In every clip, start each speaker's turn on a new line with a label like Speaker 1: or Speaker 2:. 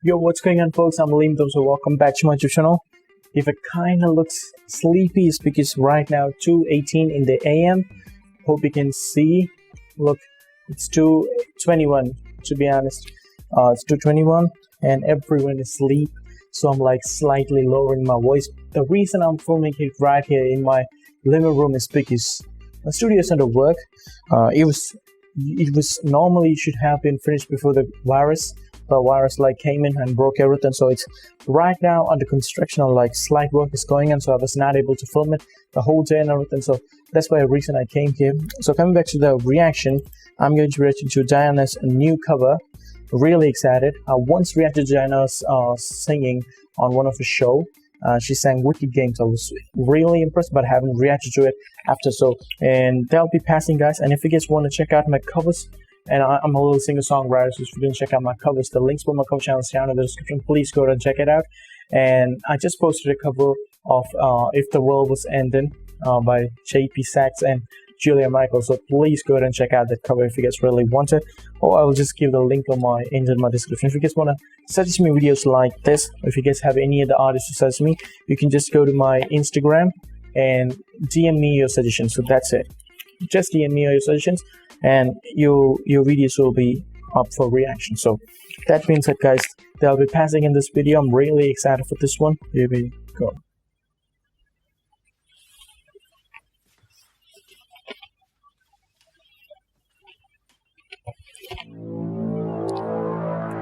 Speaker 1: Yo, what's going on, folks? I'm Leeman, so welcome back to my YouTube channel. If it kind of looks sleepy, it's because right now 2:18 in the AM. Hope you can see. Look, it's 2:21. To be honest, it's 2:21, and everyone is asleep. So I'm like slightly lowering my voice. The reason I'm filming it right here in my living room is because the studio is under work. It was normally should have been finished before the virus. The virus came in and broke everything, so it's right now under construction, or slight work is going on, so I was not able to film it the whole day and everything. So that's why the reason I came here. So coming back to the reaction, I'm going to react to Diana's new cover. Really excited. I once reacted to Diana's singing on one of the show. She sang Wicked Games. I was really impressed, but I haven't reacted to it after. So, and that'll be passing, guys. And if you guys want to check out my covers, and I'm a little singer-songwriter, so if you didn't check out my covers, the links for my cover channel is down in the description. Please go and check it out. And I just posted a cover of If the World Was Ending by JP Sachs and Julia Michaels. So please go ahead and check out that cover if you guys really want it. Or I will just give the link in my description. If you guys want to suggest me videos like this, or if you guys have any other artists to suggest me, you can just go to my Instagram and DM me your suggestions. So that's it. Just DM me your suggestions, and your videos will be up for reaction. So that being said, guys, they'll be passing in this video. I'm really excited for this one. Here we go.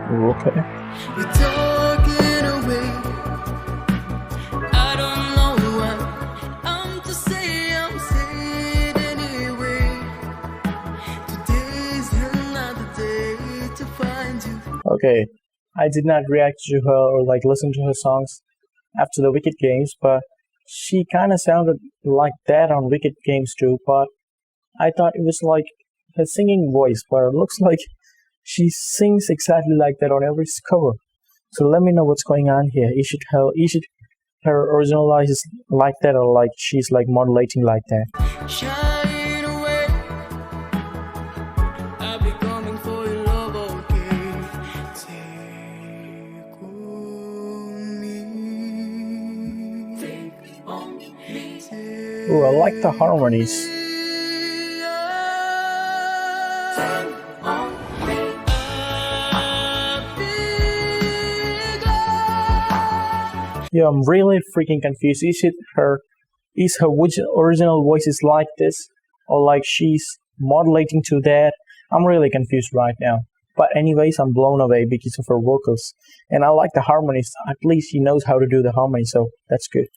Speaker 1: Okay.
Speaker 2: We're talking away. I don't know what I'm to say. I'm saying anyway. Today's another day to find you.
Speaker 1: Okay, I did not react to her or listen to her songs after the Wicked Games, but she kind of sounded like that on Wicked Games too. But I thought it was like her singing voice, but it looks like she sings exactly like that on every cover. So let me know what's going on here. Is it her original voice is like that, or she's modulating like that?
Speaker 2: Shine away. I'll be coming for your love, okay? Take on me. Take on me.
Speaker 1: Oh, I like the harmonies. Yeah, I'm really freaking confused. Is her original voice is like this, or she's modulating to that? I'm really confused right now. But anyways, I'm blown away because of her vocals, and I like the harmonies. At least she knows how to do the harmony, so that's good.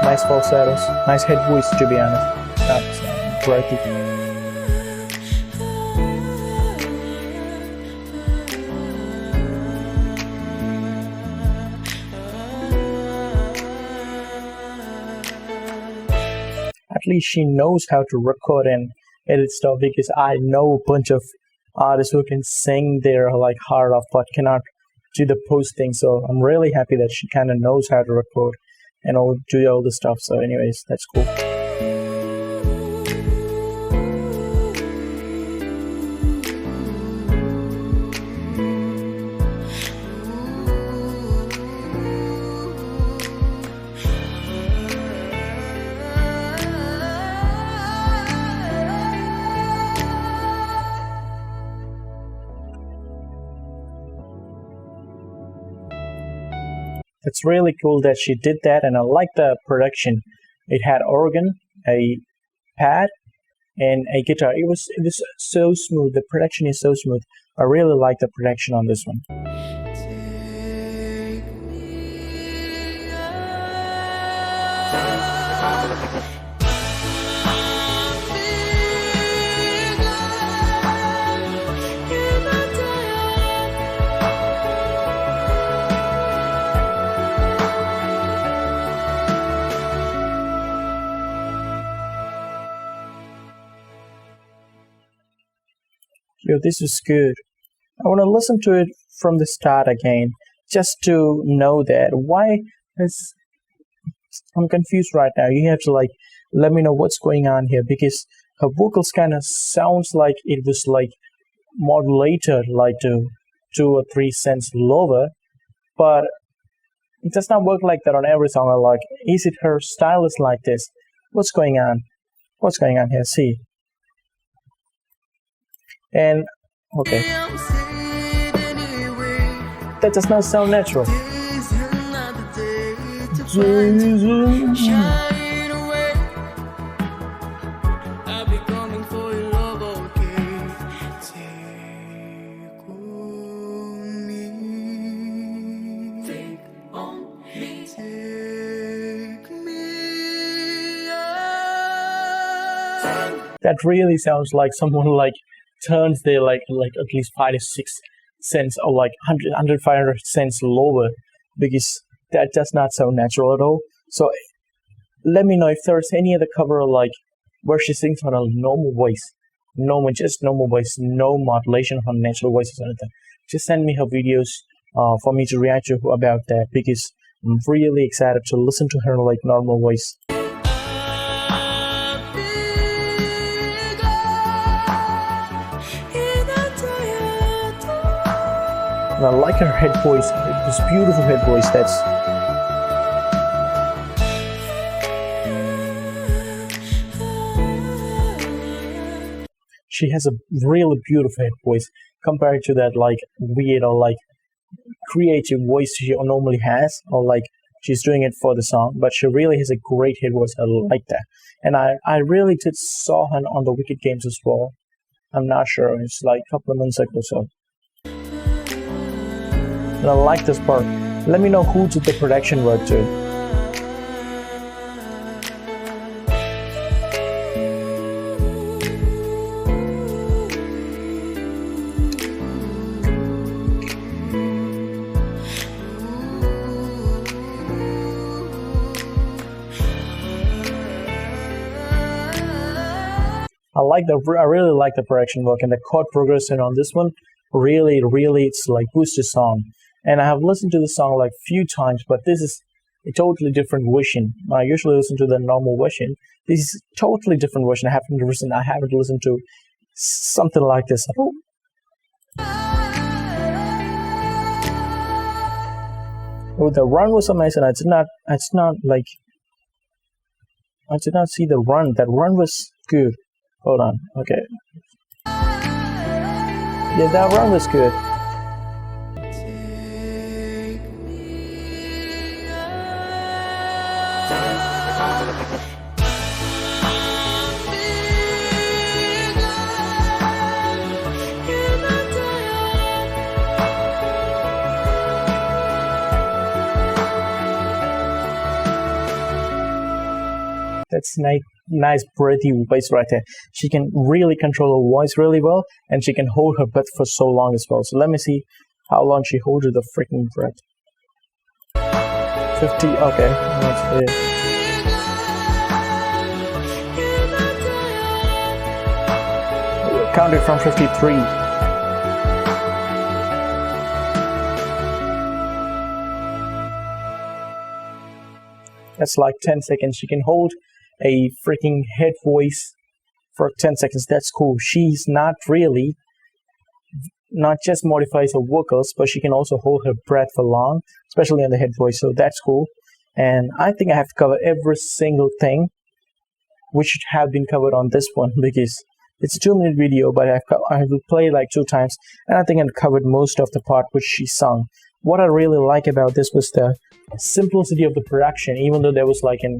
Speaker 1: Nice falsettos, nice head voice, to be honest. That's right. At least she knows how to record and edit stuff, because I know a bunch of artists who can sing their heart off but cannot do the posting. So I'm really happy that she kind of knows how to record and do all the stuff. So anyways, that's cool. It's really cool that she did that, and I like the production. It had organ, a pad, and a guitar. It was so smooth. The production is so smooth. I really like the production on this one. Yo, this is good. I want to listen to it from the start again, just to know that I'm confused right now. You have to let me know what's going on here, because her vocals kind of sounds like it was like modulated like to 2 or 3 cents lower, but it does not work like that on every song. Like, is it her style is like this? What's going on? What's going on here? See. And okay,
Speaker 2: I'm sad anyway.
Speaker 1: that does not sound natural.
Speaker 2: Today's another day to find shine away. I'll be coming for your love, okay? Take on me. Take on me. Take me out.
Speaker 1: That really sounds like someone like turns their like at least 5 to 6 cents or like 100 500 cents lower, because that does not sound natural at all. So let me know if there's any other cover like where she sings on a normal voice, just normal voice, no modulation on natural voices or anything. Just send me her videos for me to react to about that, because I'm really excited to listen to her like normal voice. And I like her head voice, this beautiful head voice. She has a really beautiful head voice compared to that like weird or like creative voice she normally has, or like she's doing it for the song. But she really has a great head voice. I like that. And I really did saw her on the Wicked Games as well. I'm not sure, it's like a couple of months ago or so. And I like this part. Let me know who did the production work to. I really like the production work, and the chord progression on this one really it's like boosts the song. And I have listened to the song like few times, but this is a totally different version. I usually listen to the normal version. This is a totally different version. I haven't listened to something like this at all. Oh, the run was amazing. I did not see the run. That run was good. Hold on. Okay. Yeah, that run was good. That's nice breathy voice right there. She can really control her voice really well, and she can hold her breath for so long as well. So let me see how long she holds the freaking breath. 50, okay. Let's see. Count it from 53. That's like 10 seconds. She can hold a freaking head voice for 10 seconds. That's cool. She's not just modifies her vocals, but she can also hold her breath for long, especially on the head voice. So that's cool. And I think I have to cover every single thing which should have been covered on this one, because it's a 2-minute video, but I will play like 2 times, and I think I've covered most of the part which she sung. What I really like about this was the simplicity of the production. Even though there was like an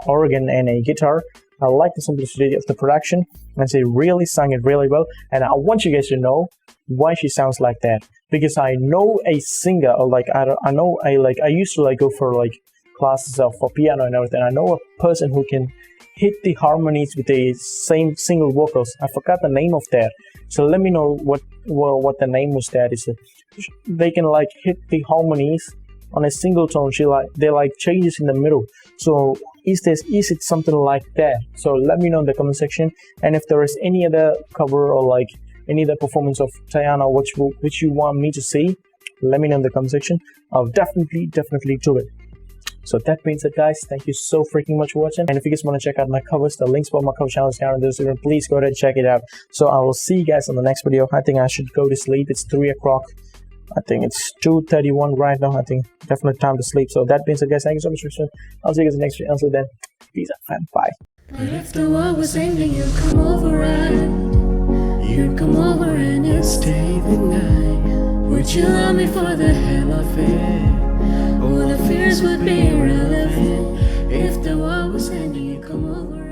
Speaker 1: organ and a guitar, I like the simplicity of the production, and she really sang it really well. And I want you guys to know why she sounds like that, because I know a singer, or like I used to like go for like classes for piano and everything. I know a person who can hit the harmonies with the same single vocals. I forgot the name of that, so let me know what the name was. That is, they can like hit the harmonies on a single tone. They like changes in the middle. So is it something like that? So let me know in the comment section. And if there is any other cover or like any other performance of Tayana which you want me to see, let me know in the comment section. I'll definitely do it. So that being said, guys, thank you so freaking much for watching. And if you guys want to check out my covers, the links for my cover channel is down in the description. Please go ahead and check it out. So I will see you guys on the next video. I think I should go to sleep. It's 3 o'clock. I think it's 2:31 right now. I think definitely time to sleep. So that being said, guys, thank you so much for watching. I'll see you guys in the next video. Until then, peace out, fam. Bye.
Speaker 2: But if the war was ending, you'd come over and you'd come over and you'd stay the night. Would you love me for the hell of it? All the fears would be irrelevant. If the war was ending, you'd come over.